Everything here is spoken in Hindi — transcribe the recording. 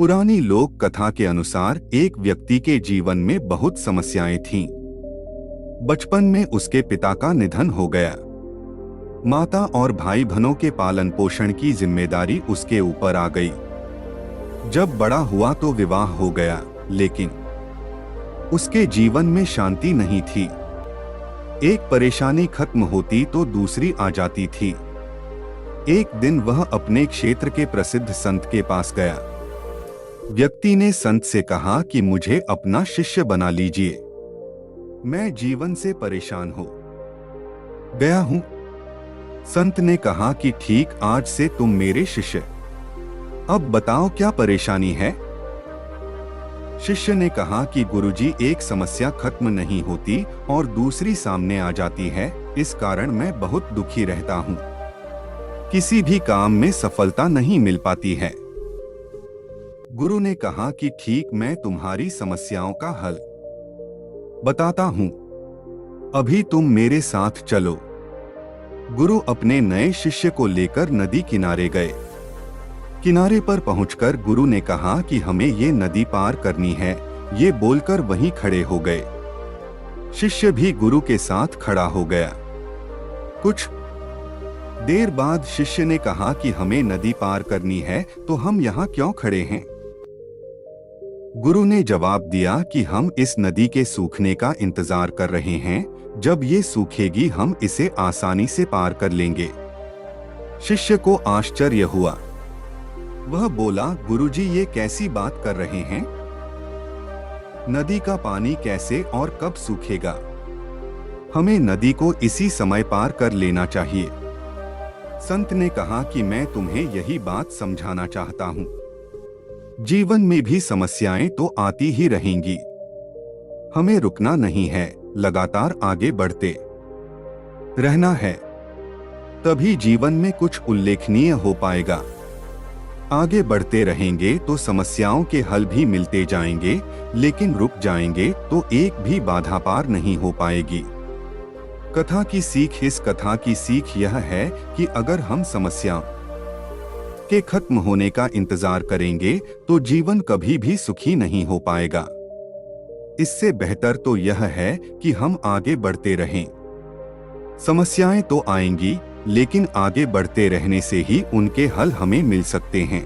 पुरानी लोक कथा के अनुसार एक व्यक्ति के जीवन में बहुत समस्याएं थीं। बचपन में उसके पिता का निधन हो गया। माता और भाई बहनों के पालन पोषण की जिम्मेदारी उसके ऊपर आ गई। जब बड़ा हुआ तो विवाह हो गया, लेकिन उसके जीवन में शांति नहीं थी। एक परेशानी खत्म होती तो दूसरी आ जाती थी। एक दिन वह अपने क्षेत्र के प्रसिद्ध संत के पास गया। व्यक्ति ने संत से कहा कि मुझे अपना शिष्य बना लीजिए, मैं जीवन से परेशान हो गया हूं। संत ने कहा कि ठीक, आज से तुम मेरे शिष्य। अब बताओ क्या परेशानी है। शिष्य ने कहा कि गुरुजी, एक समस्या खत्म नहीं होती और दूसरी सामने आ जाती है, इस कारण मैं बहुत दुखी रहता हूँ। किसी भी काम में सफलता नहीं मिल पाती है। गुरु ने कहा कि ठीक, मैं तुम्हारी समस्याओं का हल बताता हूँ, अभी तुम मेरे साथ चलो। गुरु अपने नए शिष्य को लेकर नदी किनारे गए। किनारे पर पहुंचकर गुरु ने कहा कि हमें ये नदी पार करनी है, ये बोलकर वहीं खड़े हो गए। शिष्य भी गुरु के साथ खड़ा हो गया। कुछ देर बाद शिष्य ने कहा कि हमें नदी पार करनी है, तो हम यहाँ क्यों खड़े हैं। गुरु ने जवाब दिया कि हम इस नदी के सूखने का इंतजार कर रहे हैं, जब ये सूखेगी हम इसे आसानी से पार कर लेंगे। शिष्य को आश्चर्य हुआ। वह बोला, गुरुजी, ये कैसी बात कर रहे हैं। नदी का पानी कैसे और कब सूखेगा। हमें नदी को इसी समय पार कर लेना चाहिए। संत ने कहा कि मैं तुम्हें यही बात समझाना चाहता हूँ। जीवन में भी समस्याएं तो आती ही रहेंगी, हमें रुकना नहीं है, लगातार आगे बढ़ते रहना है, तभी जीवन में कुछ उल्लेखनीय हो पाएगा। आगे बढ़ते रहेंगे तो समस्याओं के हल भी मिलते जाएंगे, लेकिन रुक जाएंगे तो एक भी बाधा पार नहीं हो पाएगी। कथा की सीख, इस कथा की सीख यह है कि अगर हम समस्या के खत्म होने का इंतजार करेंगे तो जीवन कभी भी सुखी नहीं हो पाएगा। इससे बेहतर तो यह है कि हम आगे बढ़ते रहें। समस्याएं तो आएंगी, लेकिन आगे बढ़ते रहने से ही उनके हल हमें मिल सकते हैं।